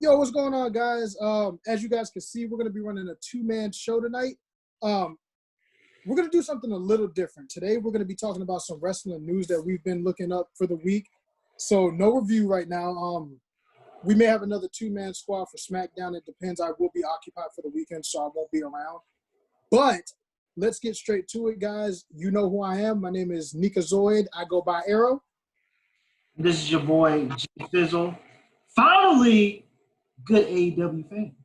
Yo, what's going on, guys? As you guys can see, we're going to be running a two-man show tonight. We're going to do something a little different. Today, we're going to be talking about some wrestling news that we've been looking up for the week. So, no review right now. We may have another two-man squad for SmackDown. It depends. I will be occupied for the weekend, so I won't be around. But let's get straight to it, guys. You know who I am. My name is Nikazoid. I go by Arrow. This is your boy, G Fizzle. Finally, good AEW fan.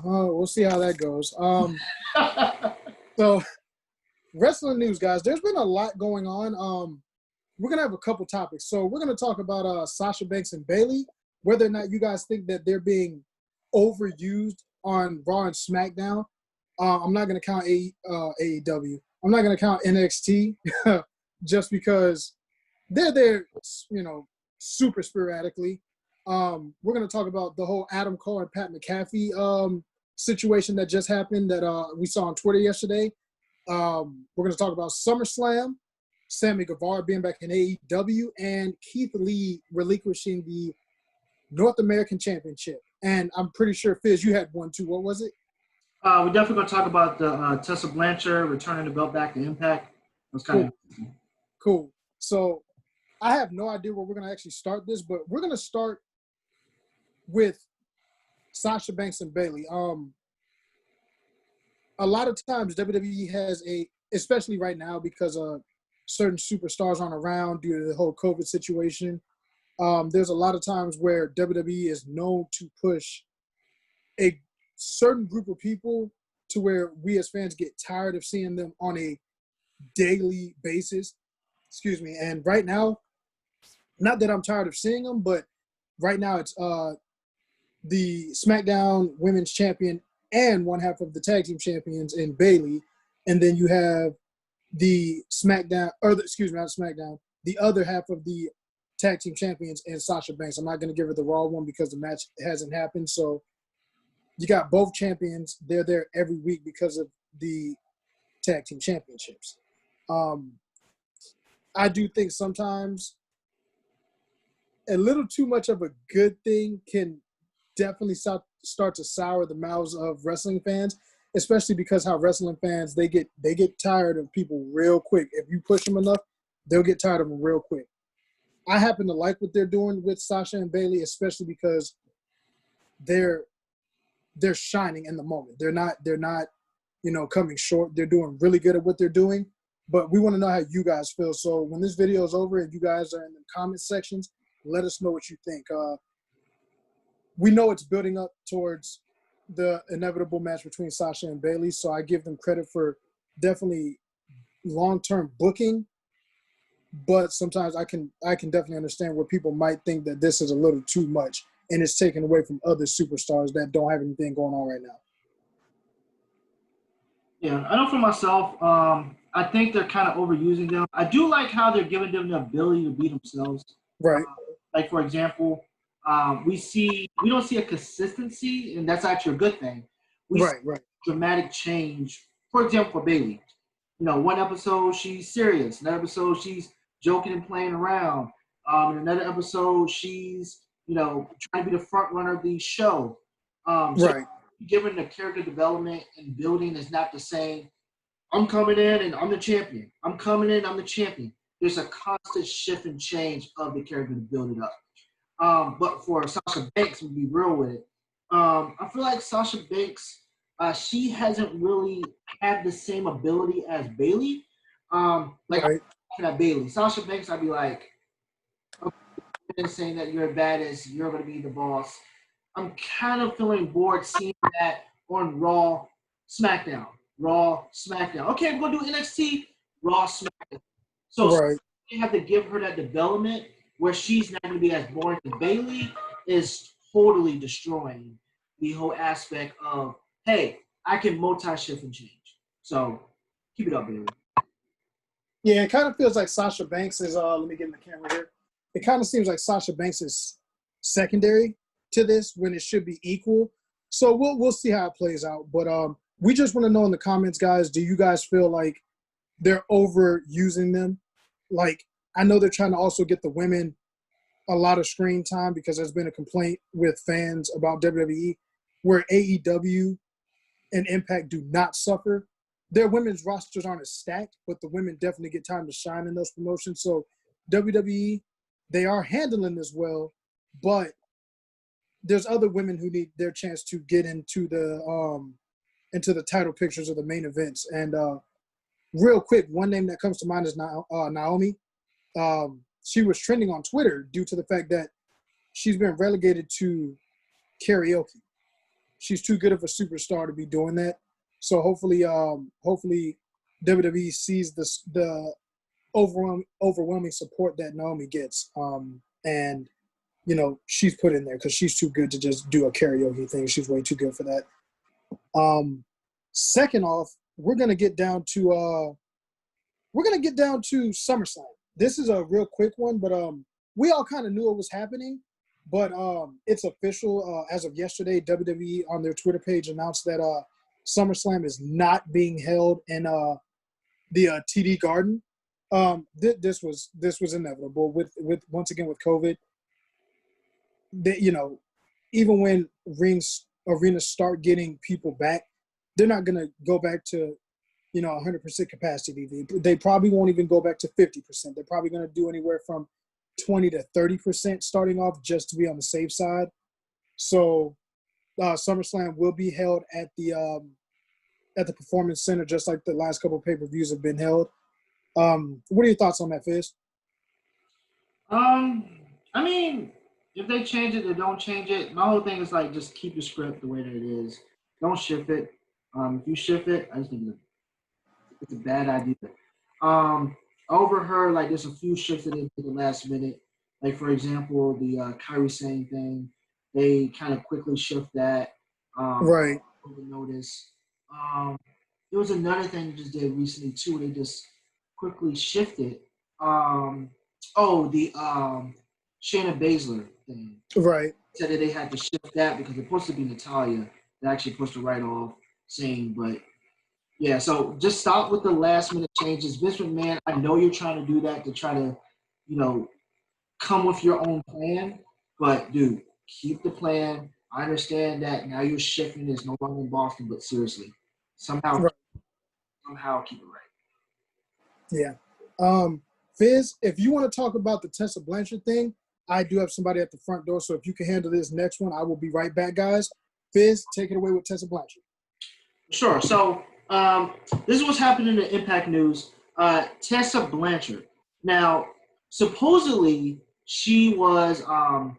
We'll see how that goes. So, wrestling news, guys. There's been a lot going on. We're going to have a couple topics. So, we're going to talk about Sasha Banks and Bayley, whether or not you guys think that they're being overused on Raw and SmackDown. I'm not going to count AEW. I'm not going to count NXT just because they're there, super sporadically. We're going to talk about the whole Adam Cole and Pat McAfee situation that just happened that we saw on Twitter yesterday. We're going to talk about SummerSlam, Sammy Guevara being back in AEW, and Keith Lee relinquishing the North American Championship. And I'm pretty sure, Fizz, you had one too. What was it? We're definitely going to talk about the Tessa Blanchard returning the belt back to Impact. It was kind of cool. So I have no idea where we're going to actually start this, but we're going to start with Sasha Banks and Bayley. A lot of times WWE has especially right now because certain superstars aren't around due to the whole COVID situation. There's a lot of times where WWE is known to push a certain group of people to where we as fans get tired of seeing them on a daily basis. Excuse me. And right now, not that I'm tired of seeing them, but right now it's the SmackDown Women's Champion and one half of the Tag Team Champions in Bayley. And then you have the the other half of the Tag Team Champions and Sasha Banks. I'm not going to give her the Raw one because the match hasn't happened. So you got both champions. They're there every week because of the Tag Team Championships. I do think sometimes a little too much of a good thing can definitely start to sour the mouths of wrestling fans, especially because how wrestling fans, they get tired of people real quick. If you push them enough, they'll get tired of them real quick. I happen to like what they're doing with Sasha and Bayley, especially because they're shining in the moment. They're not coming short. They're doing really good at what they're doing. But we want to know how you guys feel. So when this video is over and you guys are in the comment sections, let us know what you think. We know it's building up towards the inevitable match between Sasha and Bayley, so I give them credit for definitely long-term booking. But sometimes I can definitely understand where people might think that this is a little too much and it's taken away from other superstars that don't have anything going on right now. Yeah, I know for myself, I think they're kind of overusing them. I do like how they're giving them the ability to be themselves. Right. Like, for example, we don't see a consistency, and that's actually a good thing. We see dramatic change. For example, for Bayley, one episode she's serious, another episode she's joking and playing around. In another episode she's trying to be the front runner of the show. So given the character development and building is not the same. I'm coming in and I'm the champion. I'm coming in, I'm the champion. There's a constant shift and change of the character to build it up. But for Sasha Banks, to be real with it, I feel like Sasha Banks, she hasn't really had the same ability as Bayley. I'm looking at Bayley. Sasha Banks, I'd be like, okay, saying that you're badass, you're going to be the boss. I'm kind of feeling bored seeing that on Raw, SmackDown. Raw, SmackDown. Okay, we're going to do NXT, Raw, SmackDown. So you have to give her that development where she's not going to be as boring as Bayley is totally destroying the whole aspect of, hey, I can multi-shift and change. So keep it up, Bayley. Yeah, it kind of feels like Sasha Banks is, let me get in the camera here. It kind of seems like Sasha Banks is secondary to this when it should be equal. So we'll see how it plays out. But we just want to know in the comments, guys, do you guys feel like they're overusing them? Like, I know they're trying to also get the women a lot of screen time because there's been a complaint with fans about WWE where AEW and Impact do not suffer. Their women's rosters aren't as stacked, but the women definitely get time to shine in those promotions. So WWE, they are handling this well, but there's other women who need their chance to get into the title pictures of the main events. And real quick, one name that comes to mind is Naomi. She was trending on Twitter due to the fact that she's been relegated to karaoke. She's too good of a superstar to be doing that. So hopefully WWE sees the overwhelming support that Naomi gets. And she's put in there because she's too good to just do a karaoke thing. She's way too good for that. Second off, we're gonna get down to SummerSlam. This is a real quick one, but we all kind of knew it was happening, but it's official. As of yesterday, WWE on their Twitter page announced that SummerSlam is not being held in the TD Garden. This was inevitable with once again with COVID. Even when arenas start getting people back, they're not gonna go back to 100% capacity. They probably won't even go back to 50%. They're probably going to do anywhere from 20 to 30% starting off just to be on the safe side. So SummerSlam will be held at the Performance Center, just like the last couple of pay-per-views have been held. What are your thoughts on that, Fizz? I mean, if they change it, they don't change it. My whole thing is like just keep the script the way that it is. Don't shift it. If you shift it, I just think it's a bad idea. Overheard like there's a few shifts that they did the last minute. Like for example, the Kyrie Sane thing, they kind of quickly shift that. Right. Over notice. There was another thing they just did recently too. They just quickly shifted. The Shayna Baszler thing. Right. Said that they had to shift that because it's supposed to be Natalya. They actually pushed it right off, saying, but yeah, so just stop with the last minute changes. Vince McMahon, I know you're trying to do that to try to, come with your own plan, but dude, keep the plan. I understand that now you're shifting. It's no longer in Boston, but seriously, somehow keep it right. Yeah. Fizz, if you want to talk about the Tessa Blanchard thing, I do have somebody at the front door, so if you can handle this next one, I will be right back, guys. Fizz, take it away with Tessa Blanchard. Sure. So this is what's happening in the Impact news. Tessa Blanchard. Now, supposedly she was, I'll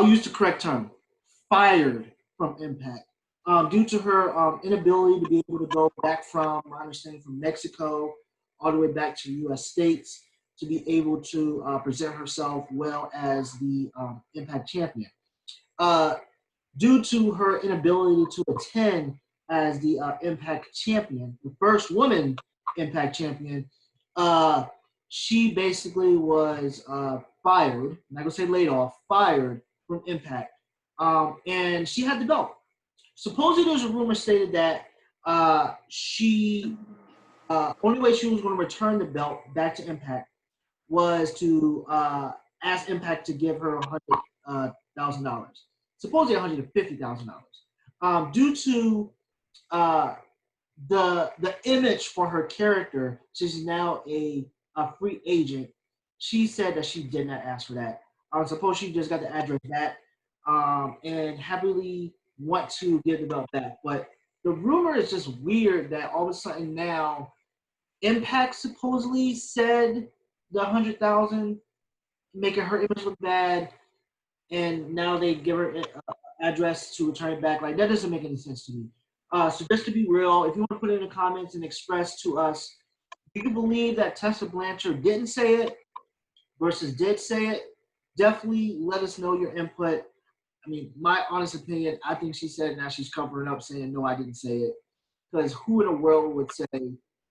use the correct term, fired from Impact due to her inability to be able to go back from, my understanding, from Mexico all the way back to the U.S. States to be able to present herself well as the Impact champion. Due to her inability to attend as the Impact champion, the first woman Impact champion, she basically was fired. I'm not gonna say laid off, fired from Impact, and she had the belt. Supposedly, there's a rumor stated that she only way she was going to return the belt back to Impact was to ask Impact to give her $100,000. Supposedly $150,000. Due to the image for her character, she's now a free agent. She said that she did not ask for that. Suppose she just got the address back and happily want to give the belt back. But the rumor is just weird that all of a sudden now Impact supposedly said the $100,000, making her image look bad, and now they give her an address to return it back. Like, that doesn't make any sense to me. So just to be real, if you want to put it in the comments and express to us, do you believe that Tessa Blanchard didn't say it versus did say it? Definitely let us know your input. I mean, my honest opinion, I think she said it, now she's covering up saying, no, I didn't say it. Because who in the world would say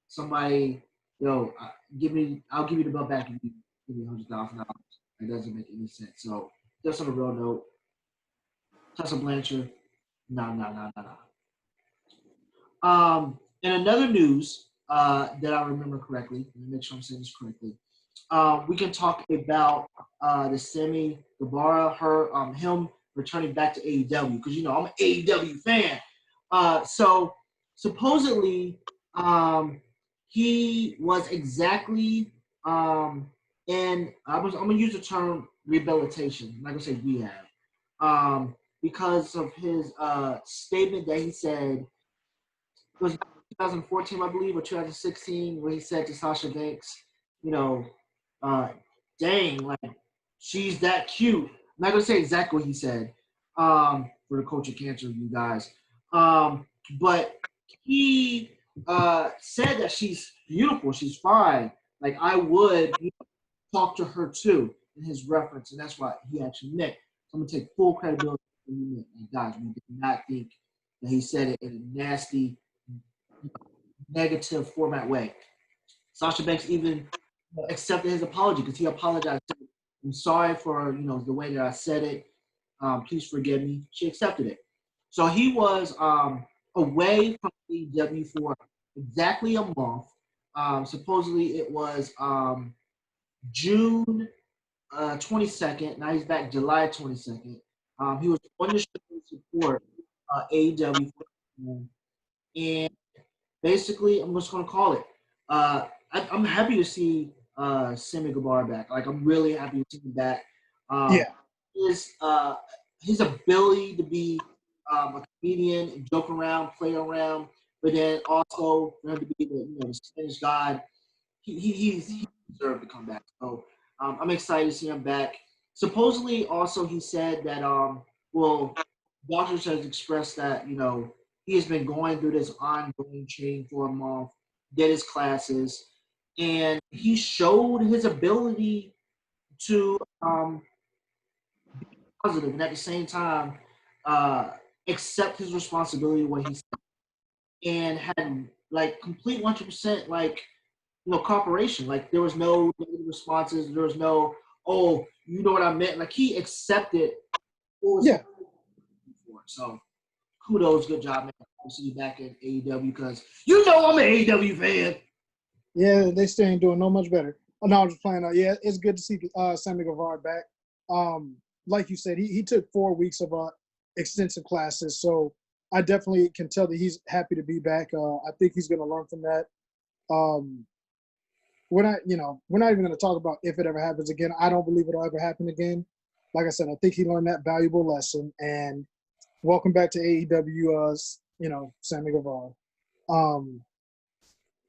somebody, I'll give you the belt back if you give me $100,000. It doesn't make any sense. So just on a real note, Tessa Blanchard, no. In another news that I remember correctly, let me make sure I'm saying this correctly. we can talk about the Sammy Guevara, him returning back to AEW because I'm an AEW fan. So supposedly, he was exactly, and I'm gonna use the term rehabilitation. I'm not gonna say rehab, because of his statement that he said it was 2014, I believe, or 2016, where he said to Sasha Banks, you know, uh, dang, like she's that cute. I'm not gonna say exactly what he said, for the culture cancer, you guys. But he said that she's beautiful, she's fine. Like I would talk to her too in his reference, and that's what he actually meant. So I'm gonna take full credibility for what he meant. And guys, we did not think that he said it in a nasty, negative format way. Sasha Banks even accepted his apology because he apologized. I'm sorry for the way that I said it. Please forgive me. She accepted it. So he was away from AEW for exactly a month. Supposedly it was June 22nd. Now he's back July 22nd. He was on the show to support AEW, and basically, I'm just going to call it. I'm happy to see Sammy Guevara back. Like, I'm really happy to see him back. Yeah. His ability to be a comedian, joke around, play around, but then also for him to be the Spanish god, he deserved to come back. So I'm excited to see him back. Supposedly, also he said that doctors has expressed that he has been going through this ongoing training for a month, did his classes, and he showed his ability to be positive and at the same time accept his responsibility what he said and had like complete 100% cooperation. Like there was no negative responses. There was no, oh, you know what I meant. Like he accepted. Yeah. So kudos, good job, man. I'll see you back in AEW because I'm an AEW fan. Yeah, they still ain't doing no much better. Oh, no, I'm just playing. Yeah, it's good to see Sammy Guevara back. Like you said, he took 4 weeks of extensive classes, so I definitely can tell that he's happy to be back. I think he's going to learn from that. We're not even going to talk about if it ever happens again. I don't believe it'll ever happen again. Like I said, I think he learned that valuable lesson. And welcome back to AEW, Sammy Guevara.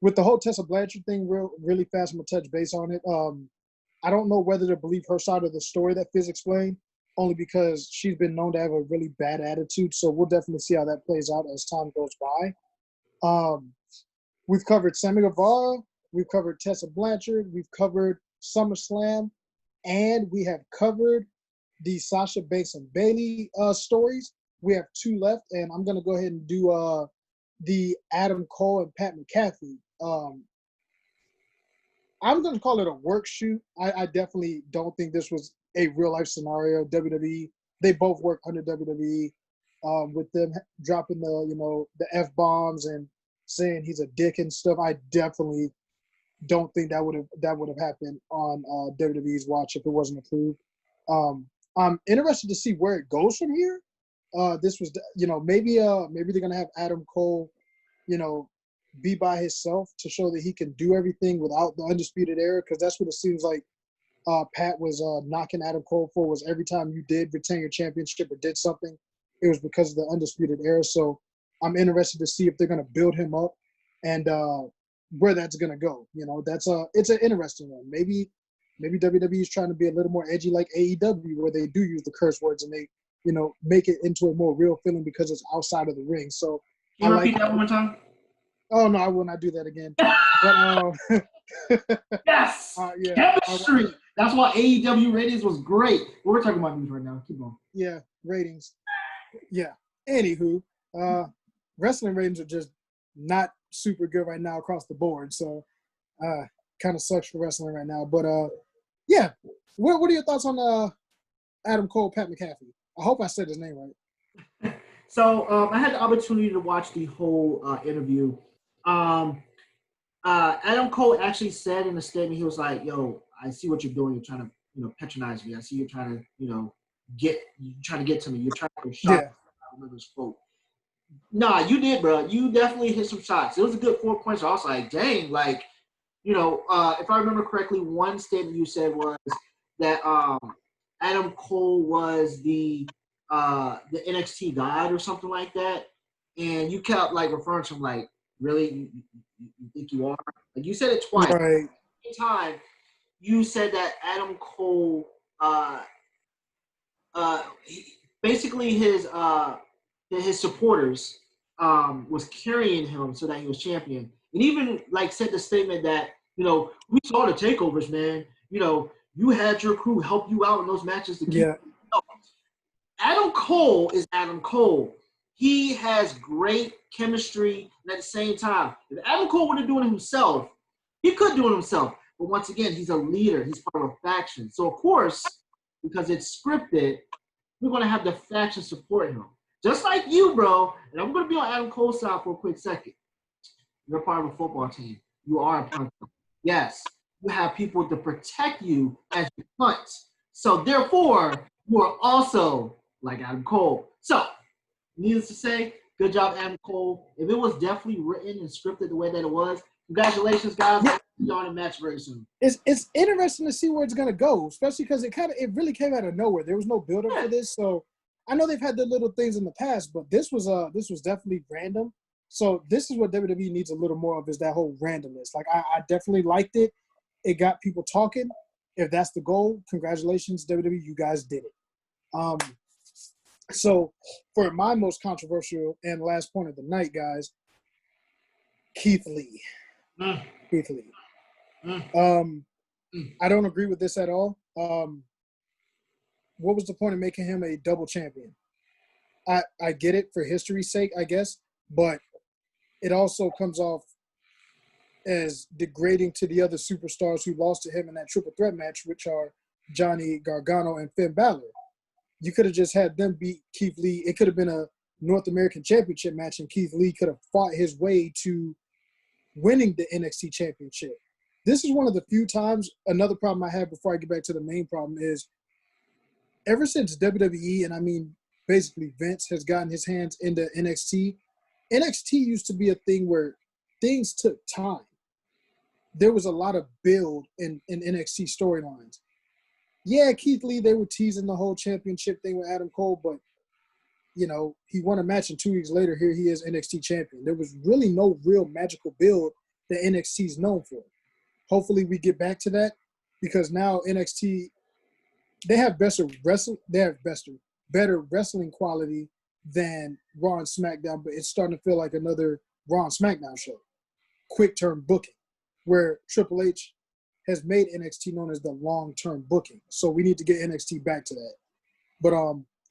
With the whole Tessa Blanchard thing, really fast, I'm going to touch base on it. I don't know whether to believe her side of the story that Fizz explained, only because she's been known to have a really bad attitude. So we'll definitely see how that plays out as time goes by. We've covered Sammy Guevara. We've covered Tessa Blanchard. We've covered SummerSlam. And we have covered the Sasha Banks and Bayley stories. We have 2 left, and I'm going to go ahead and do the Adam Cole and Pat McAfee. I'm going to call it a work shoot. I definitely don't think this was a real-life scenario. WWE, they both work under WWE. With them dropping the F-bombs and saying he's a dick and stuff, I definitely don't think that would have happened on WWE's watch if it wasn't approved. I'm interested to see where it goes from here. This was, maybe they're gonna have Adam Cole, be by himself to show that he can do everything without the Undisputed Era, because that's what it seems like. Pat was knocking Adam Cole for was every time you did retain your championship or did something, it was because of the Undisputed Era. So I'm interested to see if they're gonna build him up and where that's gonna go. It's an interesting one. Maybe WWE is trying to be a little more edgy like AEW, where they do use the curse words and they make it into a more real feeling because it's outside of the ring. So can you repeat that one more time? Oh no, I will not do that again. But yes, chemistry. That's why AEW ratings was great. We're talking about these right now. Keep going. Yeah, ratings. Yeah. Anywho, wrestling ratings are just not super good right now across the board. So, kind of sucks for wrestling right now. But yeah. What are your thoughts on Adam Cole, Pat McAfee? I hope I said his name right. So I had the opportunity to watch the whole interview. Adam Cole actually said in a statement, he was like, yo, I see what you're doing. You're trying to, patronize me. I see you're trying to, get to me. You're trying to get a shot. Yeah. I remember this quote. Nah, you did, bro. You definitely hit some shots. It was a good 4 points. I was like, dang, like, if I remember correctly, one statement you said was that Adam Cole was the NXT god or something like that, and you kept like referring to him like, really, you think you are? Like you said it twice. Right. At the same time, you said that Adam Cole, basically his supporters was carrying him so that he was champion, and even like said the statement that we saw the takeovers, man. You had your crew help you out in those matches to keep. Yeah. Adam Cole is Adam Cole. He has great chemistry, and at the same time, if Adam Cole would have done it himself, he could do it himself. But once again, he's a leader. He's part of a faction. So of course, because it's scripted, we're going to have the faction support him. Just like you, bro. And I'm going to be on Adam Cole's side for a quick second. You're part of a football team. You are a punter. Yes, you have people to protect you as you punt. So therefore, you are also like Adam Cole. So, needless to say, good job, Adam Cole. If it was definitely written and scripted the way that it was, congratulations, guys. I'll see you on a match very soon. It's interesting to see where it's gonna go, especially because it really came out of nowhere. There was no build up for this, so I know they've had the little things in the past, but this was definitely random. So this is what WWE needs a little more of, is that whole randomness. Like I definitely liked it. It got people talking. If that's the goal, congratulations, WWE, you guys did it. So for my most controversial and last point of the night, guys, Keith Lee. Keith Lee. I don't agree with this at all. What was the point of making him a double champion? I get it for history's sake, I guess, but it also comes off as degrading to the other superstars who lost to him in that triple threat match, which are Johnny Gargano and Finn Balor. You could have just had them beat Keith Lee. It could have been a North American Championship match, and Keith Lee could have fought his way to winning the NXT Championship. This is one of the few times, another problem I have before I get back to the main problem is, ever since WWE, and I mean basically Vince, has gotten his hands into NXT, NXT used to be a thing where things took time. There was a lot of build in NXT storylines. Yeah, Keith Lee, they were teasing the whole championship thing with Adam Cole, but, he won a match, and 2 weeks later, here he is, NXT champion. There was really no real magical build that NXT is known for. Hopefully we get back to that, because now NXT, they have better wrestling quality than Raw and SmackDown, but it's starting to feel like another Raw and SmackDown show. Quick term booking, where Triple H has made NXT known as the long-term booking. So we need to get NXT back to that. But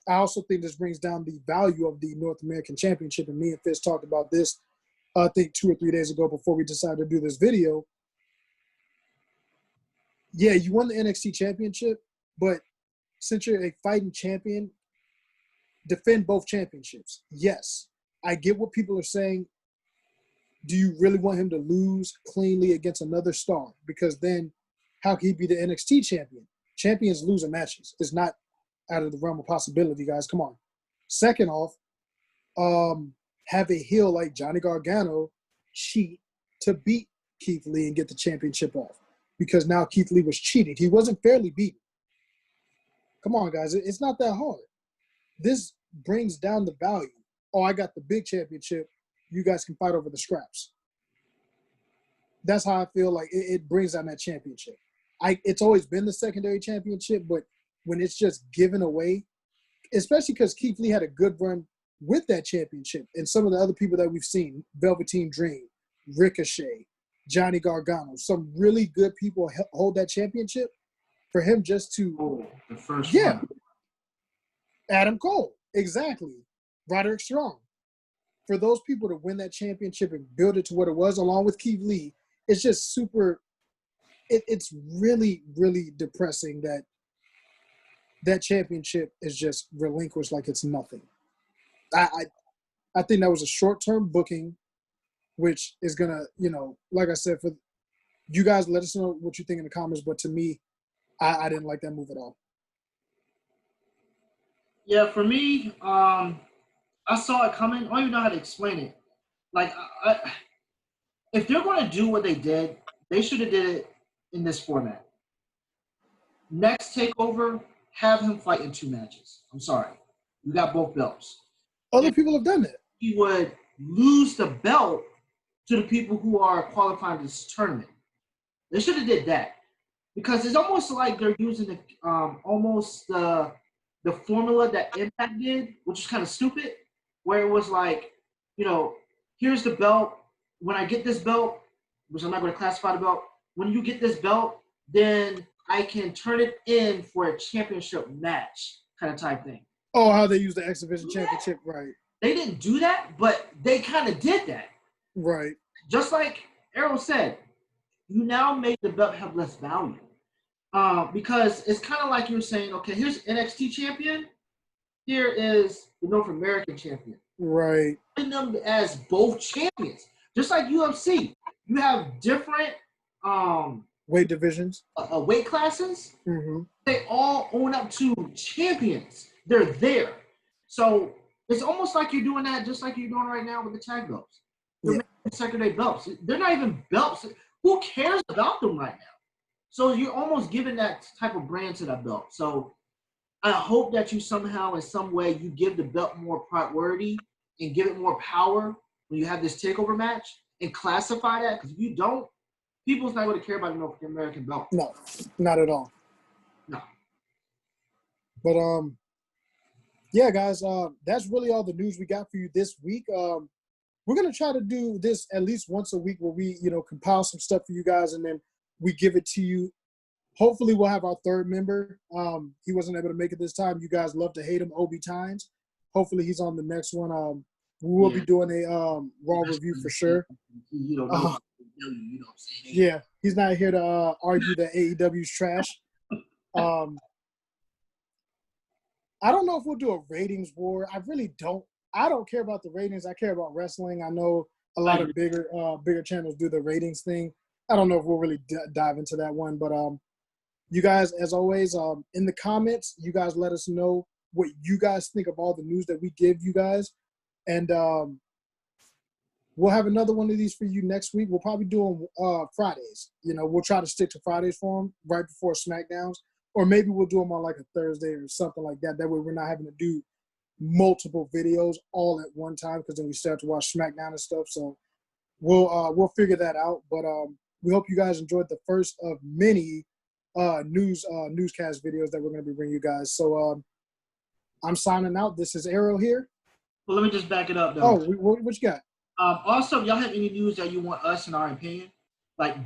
I also think this brings down the value of the North American Championship, and me and Fitz talked about this, I think 2 or 3 days ago before we decided to do this video. Yeah, you won the NXT Championship, but since you're a fighting champion, defend both championships. Yes, I get what people are saying. Do you really want him to lose cleanly against another star? Because then how can he be the NXT champion? Champions lose in matches. It's not out of the realm of possibility, guys. Come on. Second off, have a heel like Johnny Gargano cheat to beat Keith Lee and get the championship off. Because now Keith Lee was cheated. He wasn't fairly beaten. Come on, guys. It's not that hard. This brings down the value. Oh, I got the big championship. You guys can fight over the scraps. That's how I feel like it brings down that championship. It's always been the secondary championship, but when it's just given away, especially because Keith Lee had a good run with that championship, and some of the other people that we've seen, Velveteen Dream, Ricochet, Johnny Gargano, some really good people hold that championship. For him just to the first one. Adam Cole, exactly. Roderick Strong. For those people to win that championship and build it to what it was, along with Keith Lee, it's just super. It's really, really depressing that that championship is just relinquished like it's nothing. I think that was a short-term booking, which is gonna, like I said, for You guys let us know what you think in the comments, but to me, I didn't like that move at all. Yeah, for me, I saw it coming. I don't even know how to explain it. Like, if they're going to do what they did, they should have did it in this format. Next takeover, have him fight in 2 matches. I'm sorry. You got both belts. Other people have done that. He would lose the belt to the people who are qualifying for this tournament. They should have did that. Because it's almost like they're using the formula that Impact did, which is kind of stupid, where it was like, here's the belt. When I get this belt, which I'm not going to classify the belt, when you get this belt, then I can turn it in for a championship match kind of type thing. Oh, how they use the X Division Championship, right. They didn't do that, but they kind of did that. Right. Just like Arrow said, you now make the belt have less value. Because it's kind of like you're saying, okay, here's NXT champion. Here is the North American champion. Right. Putting them as both champions. Just like UFC. You have different weight divisions. Weight classes. Mm-hmm. They all own up to champions. They're there. So it's almost like you're doing that just like you're doing right now with the tag belts. They're making secondary belts. They're not even belts. Who cares about them right now? So you're almost giving that type of brand to that belt. So I hope that you somehow, in some way, you give the belt more priority and give it more power when you have this takeover match and classify that. Because if you don't, people's not going to care about the North American belt. No, not at all. No. But yeah, guys, that's really all the news we got for you this week. We're gonna try to do this at least once a week, where we, compile some stuff for you guys, and then we give it to you. Hopefully, we'll have our third member. He wasn't able to make it this time. You guys love to hate him, Obi Tynes. Hopefully, he's on the next one. We will be doing a Raw review for sure. You don't know. Yeah, he's not here to argue that AEW's trash. I don't know if we'll do a ratings war. I really don't. I don't care about the ratings. I care about wrestling. I know a lot of bigger channels do the ratings thing. I don't know if we'll really dive into that one, but you guys, as always, in the comments, you guys let us know what you guys think of all the news that we give you guys, and we'll have another one of these for you next week. We'll probably do them Fridays. We'll try to stick to Fridays for them right before SmackDowns, or maybe we'll do them on like a Thursday or something like that. That way, we're not having to do multiple videos all at one time, because then we still have to watch SmackDown and stuff. So we'll figure that out. But we hope you guys enjoyed the first of many newscast videos that we're going to be bringing you guys. So I'm signing out. This is Arrow here. Well, let me just back it up, though. Oh, what you got? Also, if y'all have any news that you want us, in our opinion,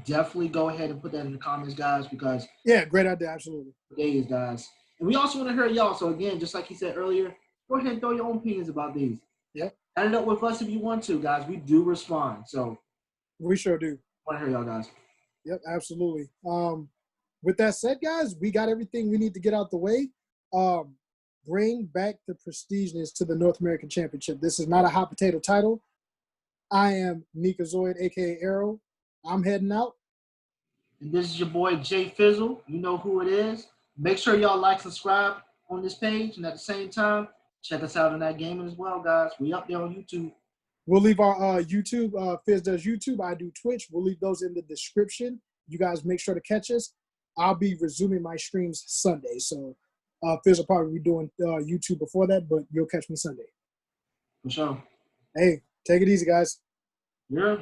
definitely go ahead and put that in the comments, guys, because yeah, great idea, absolutely. Days, guys. And we also want to hear y'all. So again, just like he said earlier, go ahead and throw your own opinions about these. Yep. Add it up with us if you want to, guys. We do respond. So we sure do. Want to hear y'all, guys. Yep, absolutely. With that said, guys, we got everything we need to get out the way. Bring back the prestigeness to the North American Championship. This is not a hot potato title. I am Nikazoid, a.k.a. Arrow. I'm heading out. And this is your boy, Jay Fizzle. You know who it is. Make sure y'all like, subscribe on this page. And at the same time, check us out on that gaming as well, guys. We up there on YouTube. We'll leave our YouTube. Fizz does YouTube. I do Twitch. We'll leave those in the description. You guys make sure to catch us. I'll be resuming my streams Sunday. So Fizz will probably be doing YouTube before that, but you'll catch me Sunday. For sure. Hey, take it easy, guys. Yeah.